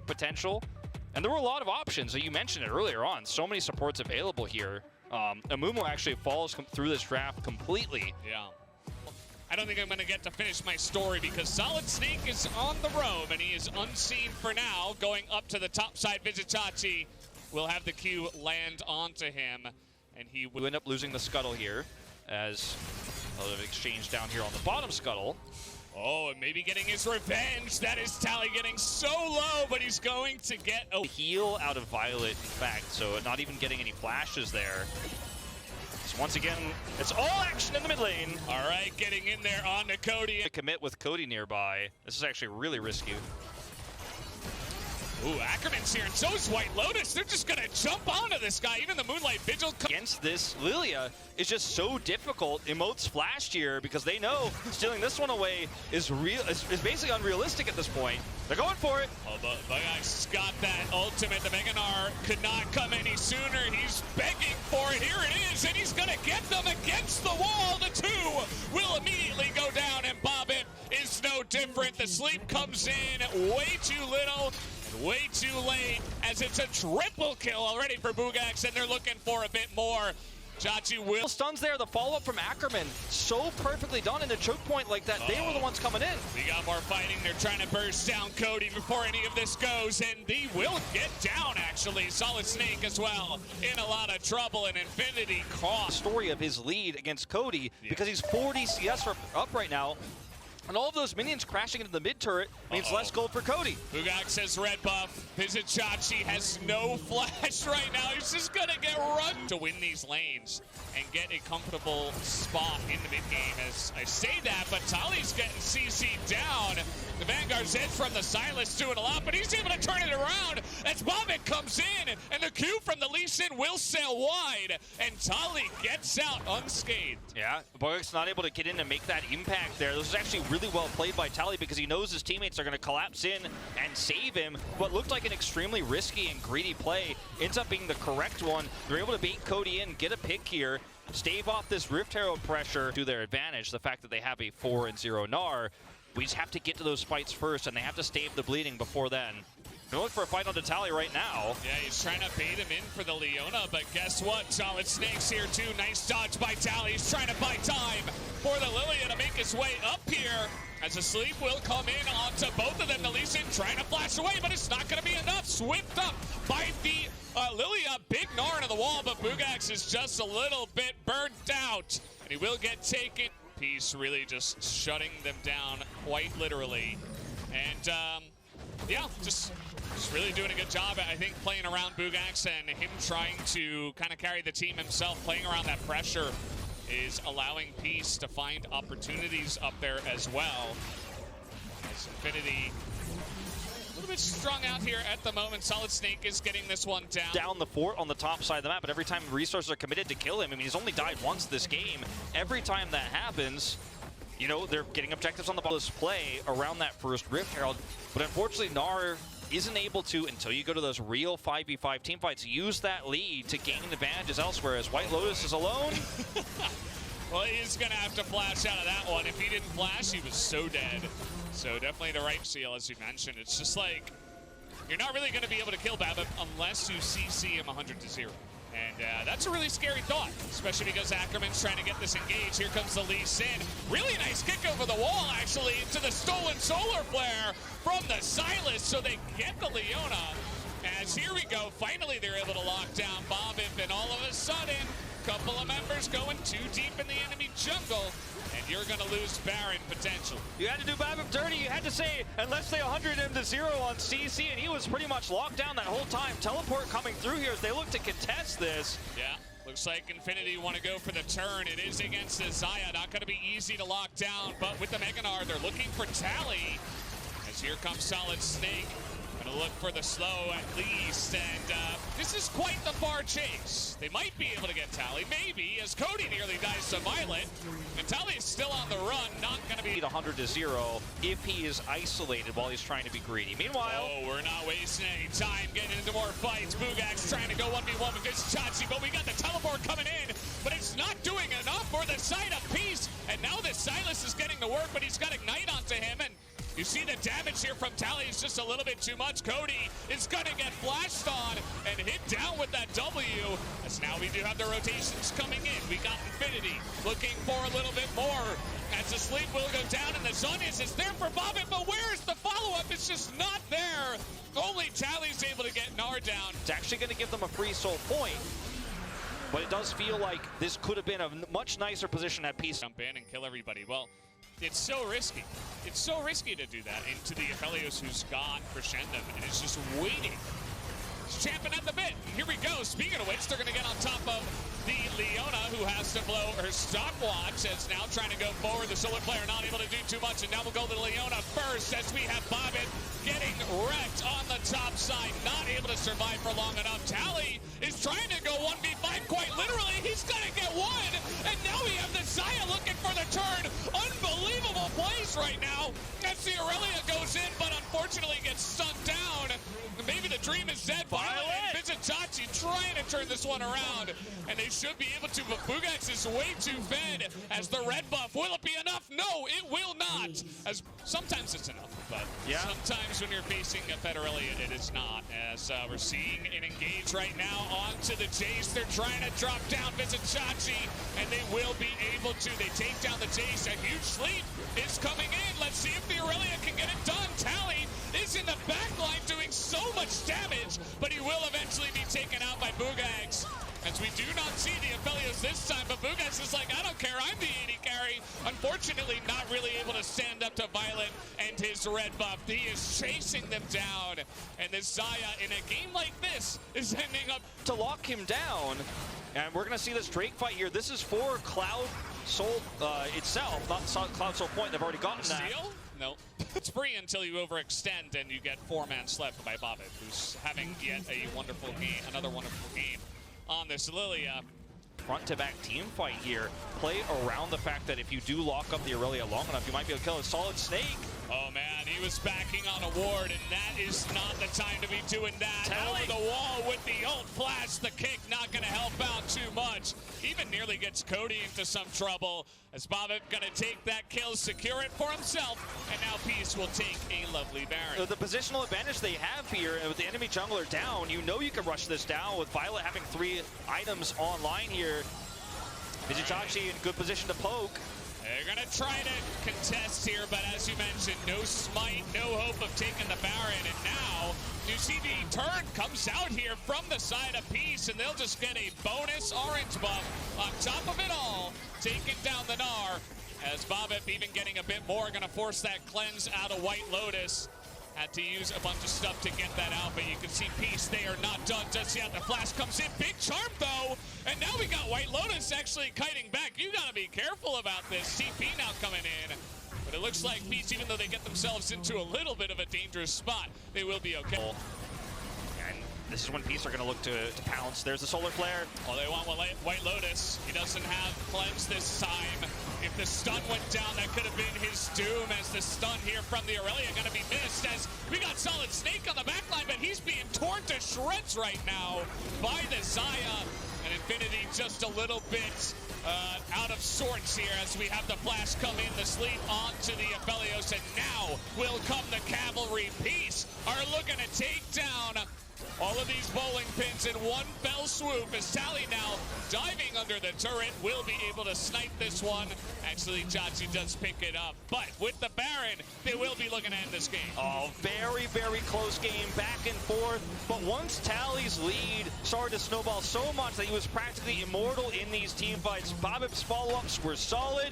potential. And there were a lot of options. You mentioned it earlier on. So many supports available here. Amumu actually falls through this draft completely. Yeah. I don't think I'm going to get to finish my story because Solid Snake is on the roam and he is unseen for now. Going up to the top side, Vizicachi will have the Q land onto him. And he will end up losing the scuttle here as a little exchange down here on the bottom scuttle. Oh, and maybe getting his revenge. That is Tally getting so low, but he's going to get a heal out of Violet, in fact, so not even getting any flashes there. So once again, it's all action in the mid lane. All right, getting in there on to Cody. Commit with Cody nearby. This is actually really risky. Ooh, Ackerman's here, and so is White Lotus. They're just gonna jump onto this guy. Even the Moonlight Vigil. Against this, Lilia is just so difficult. Emotes flashed here because they know stealing this one away is basically unrealistic at this point. They're going for it. Oh, but Bugak's got that ultimate. The Meganar could not come any sooner. He's begging for it. Here it is, and he's gonna get them against the wall. The two will immediately go down, and Bobbit is no different. The sleep comes in way too little. Way too late, as it's a triple kill already for Bugax, and they're looking for a bit more. Chachi will stuns there. The follow-up from Ackerman, so perfectly done in the choke point like that. They were the ones coming in. We got more fighting. They're trying to burst down Cody before any of this goes, and they will get down, actually. Solid Snake as well in a lot of trouble, and Infinity caught. Story of his lead against Cody, because he's 40 CS up right now. And all of those minions crashing into the mid turret means less gold for Cody. Bugak says red buff. Vizicachi has no flash right now. He's just gonna get run to win these lanes and get a comfortable spot in the mid game. As I say that, but Tali's getting CC'd down. The Vanguard's in from the Silas doing a lot, but he's able to turn it around as Bobbit comes in, and the Q from the Lee Sin will sail wide, and Tali gets out unscathed. Yeah, Bugak's not able to get in and make that impact there. This was actually really well played by Tally because he knows his teammates are going to collapse in and save him. What looked like an extremely risky and greedy play ends up being the correct one. They're able to bait Cody in, get a pick here, stave off this Rift Herald pressure to their advantage. The fact that they have a 4-0 Gnar. We just have to get to those fights first, and they have to stave the bleeding before then. They're looking for a fight on Tally right now. Yeah, he's trying to bait him in for the Leona, but guess what? Solid Snake's here too. Nice dodge by Tally. He's trying to buy time for the Lilia to make his way up here. As a sleep will come in onto both of them. The Lee Sin trying to flash away, but it's not going to be enough. Swift up by the Lilia. Big Gnar into the wall, but Bugax is just a little bit burnt out. And he will get taken. Piece really just shutting them down quite literally. And yeah, just really doing a good job, I think, playing around Bugax, and him trying to kind of carry the team himself, playing around that pressure is allowing Peace to find opportunities up there as well. As Infinity a little bit strung out here at the moment. Solid Snake is getting this one down. Down the fort on the top side of the map, but every time resources are committed to kill him, I mean, he's only died once this game. Every time that happens, you know, they're getting objectives on the ball. Play around that first Rift Herald, but unfortunately, Gnar isn't able to, until you go to those real 5v5 team fights, use that lead to gain advantages elsewhere, as White Lotus is alone. Well, he's going to have to flash out of that one. If he didn't flash, he was so dead. So definitely the right seal, as you mentioned. It's just like, you're not really going to be able to kill Babbitt unless you CC him 100-0. And that's a really scary thought, especially because Ackerman's trying to get this engaged. Here comes the Lee Sin. Really nice kick over the wall, actually, into the stolen solar flare from the Silas, so they get the Leona. As here we go, finally they're able to lock down Bobbit, and all of a sudden, a couple of members going too deep in the enemy jungle, and you're going to lose Baron potential. You had to do Bobbit dirty. You had to say, unless they 100 him to 0 on CC, and he was pretty much locked down that whole time. Teleport coming through here as they look to contest this. Yeah, looks like Infinity want to go for the turn. It is against the Xayah. Not going to be easy to lock down, but with the Meganar, they're looking for Tally. As here comes Solid Snake. Gonna look for the slow at least, and this is quite the far chase. They might be able to get Tally, maybe, as Cody nearly dies to Violet. And Tally is still on the run, not gonna be 100-0 if he is isolated while he's trying to be greedy. Meanwhile, we're not wasting any time getting into more fights. Bugax trying to go 1v1 with Vizicachi, but we got the teleport coming in, but it's not doing enough for the side of Peace. And now this Silas is getting to work, but he's got Ignite onto him, and You see the damage here from Tally is just a little bit too much. Cody is going to get flashed on and hit down with that W. As now we do have the rotations coming in. We got Infinity looking for a little bit more. As the sleep will go down and the Zonius is there for Bobbit, but where's the follow-up? It's just not there. Only Tally's able to get Gnar down. It's actually going to give them a free soul point, but it does feel like this could have been a much nicer position at PC. Jump in and kill everybody. Well, it's so risky. It's so risky to do that into the Aphelios who's got Crescendum and is just waiting. He's champing at the bit. Here we go. Speaking of which, they're going to get on top of the Leona, who has to blow her stopwatch, as now trying to go forward. The Solar player not able to do too much, and now we'll go to Leona first, as we have Bobbit getting wrecked on the top side, not able to survive for long enough. Tally is trying to go 1v5 quite literally. He's going to get one, and now we have the Zaya looking for the turn. Unbelievable plays right now as the Aurelia goes in, but unfortunately gets stunned down. Maybe the dream is dead. Violet and Vizitachi trying to turn this one around, and they should be able to, but Bugax is way too fed as the red buff. Will it be enough? No, it will not. As sometimes it's enough, but sometimes when you're facing a fed Aurelia, it is not. As we're seeing an engage right now onto the Jace. They're trying to drop down Vizitachi, and they will be able to. They take down the Jace. A huge sleep is coming in. Let's see if the Aurelia can get it done. Tally is in the back line doing so much damage, but he will eventually be taken out by Bugax. As we do not see the Aphelios this time, but Bugax is like, I don't care, I'm the AD carry. Unfortunately, not really able to stand up to Violet and his red buff. He is chasing them down, and this Zaya, in a game like this, is ending up to lock him down. And we're going to see this Drake fight here. This is for Cloud Soul itself, not Cloud Soul Point. They've already gotten that. Steal? No. It's free until you overextend and you get 4-man slept by Bobbit, who's having yet a wonderful game, another wonderful game on this Lilia. Front-to-back team fight here. Play around the fact that if you do lock up the Aurelia long enough, you might be able to kill a solid Snake. Oh man, he was backing on a ward, and that is not the time to be doing that. Tally. Over the wall with the ult flash, the kick not going to help out too much. Even nearly gets Cody into some trouble, as Bobbit going to take that kill, secure it for himself, and now Peace will take a lovely Baron. The positional advantage they have here, and with the enemy jungler down, you know you can rush this down with Violet having 3 items online here. Vizitachi in good position to poke. They're going to try to contest here, but as you mentioned, no smite, no hope of taking the Baron. And now you see the turn comes out here from the side of Peace, and they'll just get a bonus orange buff on top of it all, taking down the Gnar. As Bobbit even getting a bit more, going to force that cleanse out of White Lotus. Had to use a bunch of stuff to get that out, but you can see Peace, they are not done just yet. The flash comes in, big charm though, and now we got White Lotus actually kiting back. You gotta be careful about this. TP now coming in, but it looks like Peace, even though they get themselves into a little bit of a dangerous spot, they will be okay. And this is when Peace are gonna look to pounce. There's the solar flare. Oh, they want White Lotus. He doesn't have cleanse this time. If the stun went down, that could have been his doom, as the stun here from the Aurelia going to be missed, as we got Solid Snake on the backline, but he's being torn to shreds right now by the Zaya. And Infinity just a little bit out of sorts here, as we have the flash come in, the sleep onto the Aphelios, and now will come the cavalry. Peace are looking to take down all of these bowling pins in one fell swoop, as Tally now diving under the turret will be able to snipe this one. Actually, Chachi does pick it up, but with the Baron, they will be looking to end this game. Oh, very, very close game, back and forth. But once Tally's lead started to snowball so much that he was practically immortal in these team fights, Bobbit's follow-ups were solid.